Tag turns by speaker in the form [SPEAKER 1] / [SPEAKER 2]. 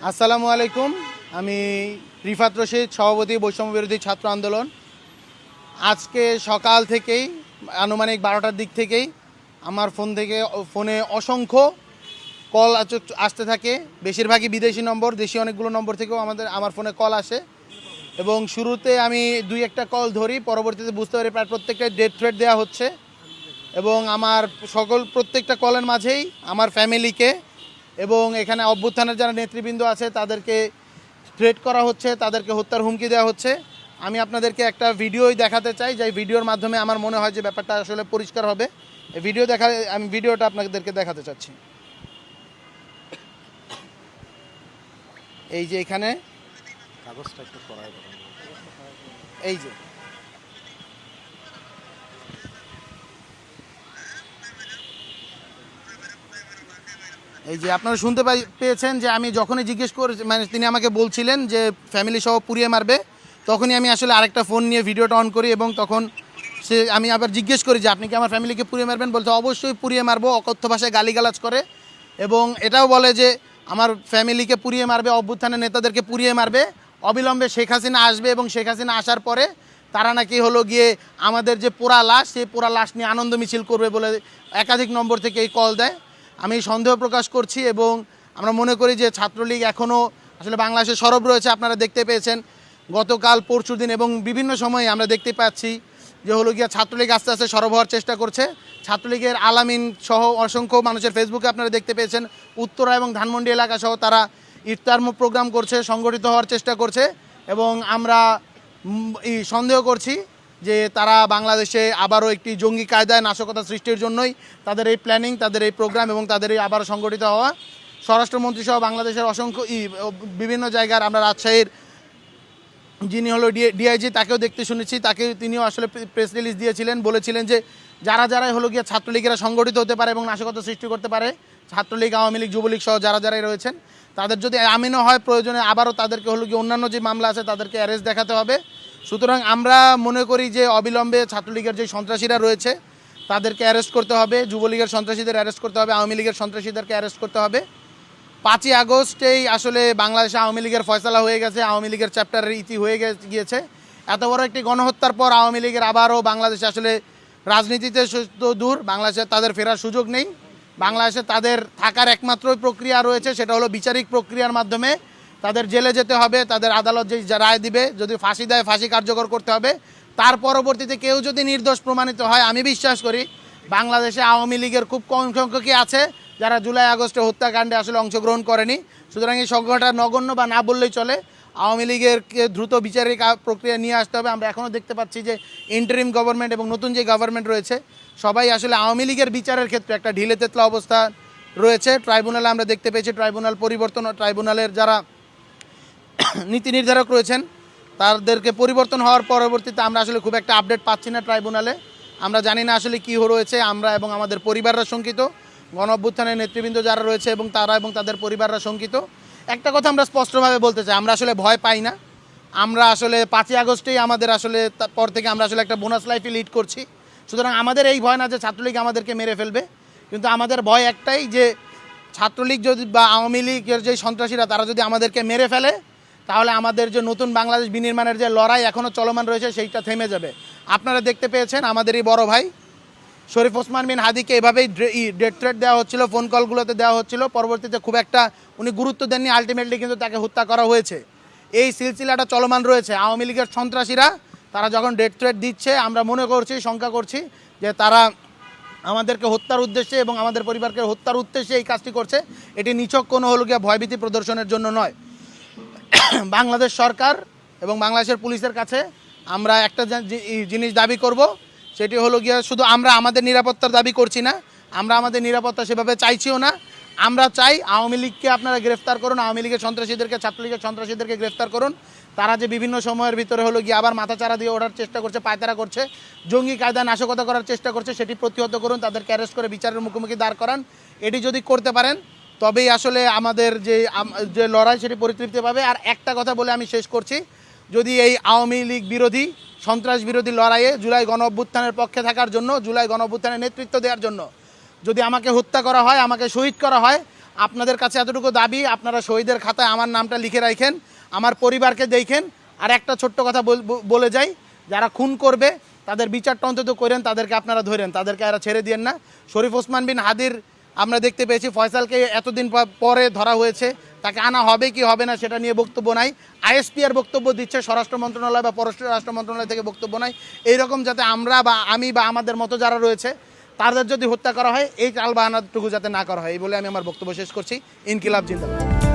[SPEAKER 1] আসসালামু আলাইকুম। আমি রিফাত রশিদ, সভাপতি বৈষম্য বিরোধী ছাত্র আন্দোলন। আজকে সকাল থেকেই আনুমানিক 12টার দিক থেকেই আমার ফোনে অসংখ্য কল আসতে থাকে। বেশিরভাগই বিদেশি নম্বর, দেশি অনেকগুলো নম্বর থেকেও আমার ফোনে কল আসে এবং শুরুতে আমি দুই একটা কল ধরি, পরবর্তীতে বুঝতে পারি প্রায় প্রত্যেকটা ডেথ থ্রেট দেওয়া হচ্ছে এবং আমার প্রত্যেকটা কলের মাঝেই আমার ফ্যামিলিকে এবং এখানে অভ্যুত্থানের যারা নেতৃবৃন্দ আছে তাদেরকে থ্রেট করা হচ্ছে, তাদেরকে হত্যার হুমকি দেওয়া হচ্ছে। আমি আপনাদেরকে একটা ভিডিওই দেখাতে চাই, যে ভিডিওর মাধ্যমে আমার মনে হয় যে ব্যাপারটা আসলে পরিষ্কার হবে। এই আমি ভিডিওটা আপনাদেরকে দেখাতে চাচ্ছি। এই যে এখানে
[SPEAKER 2] কাগজটা একটু করাই
[SPEAKER 1] এই যে আপনারা শুনতে পেয়েছেন যে আমি যখনই জিজ্ঞেস করে, মানে তিনি আমাকে বলছিলেন যে ফ্যামিলি সহ পুড়িয়ে মারবে, তখনই আমি আসলে আরেকটা ফোন নিয়ে ভিডিওটা অন করি এবং তখন আমি আবার জিজ্ঞেস করি যে আপনি কি আমার ফ্যামিলিকে পুড়িয়ে মারবেন? বলতে অবশ্যই পুড়িয়ে মারবো, অকথ্য ভাষায় গালিগালাজ করে এবং এটাও বলে যে আমার ফ্যামিলিকে পুড়িয়ে মারবে, অভ্যুত্থানের নেতাদেরকে পুড়িয়ে মারবে, অবিলম্বে শেখ হাসিনা আসবে এবং শেখ হাসিনা আসার পরে তারা নাকি হলো গিয়ে আমাদের যে পোড়া লাশ, সেই পোড়া লাশ নিয়ে আনন্দ মিছিল করবে বলে একাধিক নম্বর থেকে এই কল দেয়। আমি সন্দেহ প্রকাশ করছি এবং আমরা মনে করি যে ছাত্রলীগ এখনও আসলে বাংলাদেশে সরব রয়েছে। আপনারা দেখতে পেয়েছেন গতকাল পরশুদিন এবং বিভিন্ন সময়ে আমরা দেখতে পাচ্ছি যে হলো গিয়া ছাত্রলীগ আস্তে আস্তে সরব হওয়ার চেষ্টা করছে। ছাত্রলীগের আলামিন সহ অসংখ্য মানুষের ফেসবুকে আপনারা দেখতে পেয়েছেন উত্তরা এবং ধানমন্ডি এলাকা সহ তারা ইফতার প্রোগ্রাম করছে, সংগঠিত হওয়ার চেষ্টা করছে এবং আমরা সন্দেহ করছি যে তারা বাংলাদেশে আবারও একটি জঙ্গি কায়দায় নাশকতা সৃষ্টির জন্যই তাদের এই প্ল্যানিং, তাদের এই প্রোগ্রাম এবং তাদের এই আবারও সংগঠিত হওয়া। স্বরাষ্ট্রমন্ত্রী সহ বাংলাদেশের অসংখ্য বিভিন্ন জায়গার, আমরা রাজশাহীর যিনি হলো ডিআইজি তাকেও দেখতে শুনেছি, তিনিও আসলে প্রেস রিলিজ দিয়েছিলেন, বলেছিলেন যে যারাই হলো গিয়ে ছাত্রলীগেরা সংগঠিত হতে পারে এবং নাশকতা সৃষ্টি করতে পারে, ছাত্রলীগ, আওয়ামী লীগ, যুবলীগ সহ যারাই রয়েছেন, তাদের যদি আমিনও হয় প্রয়োজনে আবারও তাদেরকে হলো গিয়ে অন্যান্য যে মামলা আছে তাদেরকে অ্যারেস্ট দেখাতে হবে। সুতরাং আমরা মনে করি যে অবিলম্বে ছাত্রলীগের যে সন্ত্রাসীরা রয়েছে তাদেরকে অ্যারেস্ট করতে হবে, যুবলীগের সন্ত্রাসীদের অ্যারেস্ট করতে হবে, আওয়ামী লীগের সন্ত্রাসীদেরকে অ্যারেস্ট করতে হবে। 5ই আগস্টেই আসলে বাংলাদেশে আওয়ামী লীগের ফয়সালা হয়ে গেছে, আওয়ামী লীগের চ্যাপ্টারের ইতি হয়ে গিয়েছে। এত বড় একটি গণহত্যার পর আওয়ামী লীগের আবারও বাংলাদেশে আসলে রাজনীতিতে তো দূর, বাংলাদেশে তাদের ফেরার সুযোগ নেই। বাংলাদেশে তাদের থাকার একমাত্রই প্রক্রিয়া রয়েছে, সেটা হলো বিচারিক প্রক্রিয়ার মাধ্যমে তাদের জেলে যেতে হবে, তাদের আদালত যে রায় দিবে, যদি ফাঁসি দেয় ফাঁসি কার্যকর করতে হবে। তার পরবর্তীতে কেউ যদি নির্দোষ প্রমাণিত হয়, আমি বিশ্বাস করি বাংলাদেশে আওয়ামী লীগের খুব কম সংখ্যকই আছে যারা জুলাই আগস্টে হত্যাকাণ্ডে আসলে অংশগ্রহণ করেনি। সুতরাং এই সংখ্যাটা নগণ্য বা না বললেই চলে। আওয়ামী লীগেরকে দ্রুত বিচারিক প্রক্রিয়া নিয়ে আসতে হবে। আমরা এখনও দেখতে পাচ্ছি যে ইন্টারিম গভর্নমেন্ট এবং নতুন যে গভর্নমেন্ট রয়েছে সবাই আসলে আওয়ামী লীগের বিচারের ক্ষেত্রে একটা ঢিলে তেতলা অবস্থা রয়েছে। ট্রাইব্যুনালে আমরা দেখতে পেয়েছি ট্রাইব্যুনাল পরিবর্তন, ট্রাইব্যুনালের যারা নীতি নির্ধারক রয়েছেন তাদেরকে পরিবর্তন হওয়ার পরবর্তীতে আমরা আসলে খুব একটা আপডেট পাচ্ছি না ট্রাইব্যুনালে। আমরা জানি না আসলে কী রয়েছে। আমরা এবং আমাদের পরিবাররা শঙ্কিত, গণ অভ্যুত্থানের নেতৃবৃন্দ যারা রয়েছে এবং তাদের পরিবাররা শঙ্কিত। একটা কথা আমরা স্পষ্টভাবে বলতে চাই, আমরা আসলে ভয় পাই না। আমরা আসলে 5ই আগস্টেই আমাদের আসলে পর থেকে আমরা আসলে একটা বোনাস লাইফে লিড করছি। সুতরাং আমাদের এই ভয় না যে ছাত্রলীগ আমাদেরকে মেরে ফেলবে, কিন্তু আমাদের ভয় একটাই যে ছাত্রলীগ যদি বা আওয়ামী লীগের যে সন্ত্রাসীরা তারা যদি আমাদেরকে মেরে ফেলে তাহলে আমাদের যে নতুন বাংলাদেশ বিনির্মাণের যে লড়াই এখনও চলমান রয়েছে সেইটা থেমে যাবে। আপনারা দেখতে পেয়েছেন আমাদেরই বড় ভাই শরীফ ওসমান বিন হাদিকে এভাবেই ডেথ থ্রেট দেওয়া হচ্ছিল, ফোন কলগুলোতে দেওয়া হচ্ছিল, পরবর্তীতে খুব একটা উনি গুরুত্ব দেননি, আলটিমেটলি কিন্তু তাকে হত্যা করা হয়েছে। এই সিলসিলাটা চলমান রয়েছে। আওয়ামী লীগের সন্ত্রাসীরা তারা যখন ডেথ থ্রেট দিচ্ছে, আমরা মনে করছি, শঙ্কা করছি যে তারা আমাদেরকে হত্যার উদ্দেশ্যে এবং আমাদের পরিবারকে হত্যার উদ্দেশ্যে এই কাজটি করছে। এটি নিছক কোনো হলো গিয়ে ভয়ভীতি প্রদর্শনের জন্য নয়। বাংলাদেশ সরকার এবং বাংলাদেশের পুলিশের কাছে আমরা একটা জিনিস দাবি করব, সেটি হলো গিয়ে শুধু আমরা আমাদের নিরাপত্তার দাবি করছি না, আমরা আমাদের নিরাপত্তা সেভাবে চাইছিও না। আমরা চাই আওয়ামী লীগকে আপনারা গ্রেফতার করুন, আওয়ামী লীগের সন্ত্রাসীদেরকে, ছাত্রলীগের সন্ত্রাসীদেরকে গ্রেফতার করুন। তারা যে বিভিন্ন সময়ের ভিতরে হলো গিয়ে আবার মাথাচাড়া দিয়ে ওঠার চেষ্টা করছে, পায়তারা করছে, জঙ্গি কায়দা নাশকতা করার চেষ্টা করছে, সেটি প্রতিহত করুন, তাদেরকে অ্যারেস্ট করে বিচারের মুখোমুখি দাঁড় করান। এটি যদি করতে পারেন তবেই আসলে আমাদের যে লড়াই সেটি পরিতৃপ্তি পাবে। আর একটা কথা বলে আমি শেষ করছি, যদি এই আওয়ামী লীগ বিরোধী, সন্ত্রাস বিরোধী লড়াইয়ে জুলাই গণ অভ্যুত্থানের পক্ষে থাকার জন্য, জুলাই গণ অভ্যুত্থানের নেতৃত্ব দেওয়ার জন্য যদি আমাকে হত্যা করা হয়, আমাকে শহীদ করা হয়, আপনাদের কাছে এতটুকু দাবি, আপনারা শহীদের খাতায় আমার নামটা লিখে রাখেন, আমার পরিবারকে দেখেন। আর একটা ছোট্ট কথা বলে যাই, যারা খুন করবে তাদের বিচারটা অন্তত করেন, তাদেরকে আপনারা ধরেন, তাদেরকে এরা ছেড়ে দিয়েন না। শরীফ ওসমান বিন হাদির আমরা দেখতে পেয়েছি, ফয়সালকে এতদিন পরে ধরা হয়েছে, তাকে আনা হবে কি হবে না সেটা নিয়ে বক্তব্য নাই। আইএসপিআর বক্তব্য দিচ্ছে, স্বরাষ্ট্র মন্ত্রণালয় বা পররাষ্ট্র রাষ্ট্র মন্ত্রণালয় থেকে বক্তব্য নাই। এইরকম যাতে আমরা বা আমি বা আমাদের মতো যারা রয়েছে তাদের যদি হত্যা করা হয়, এই চাল বাহানাটুকু যাতে না করা হয়, এই বলে আমি আমার বক্তব্য শেষ করছি। ইনকিলাব জিন্দাবাদ।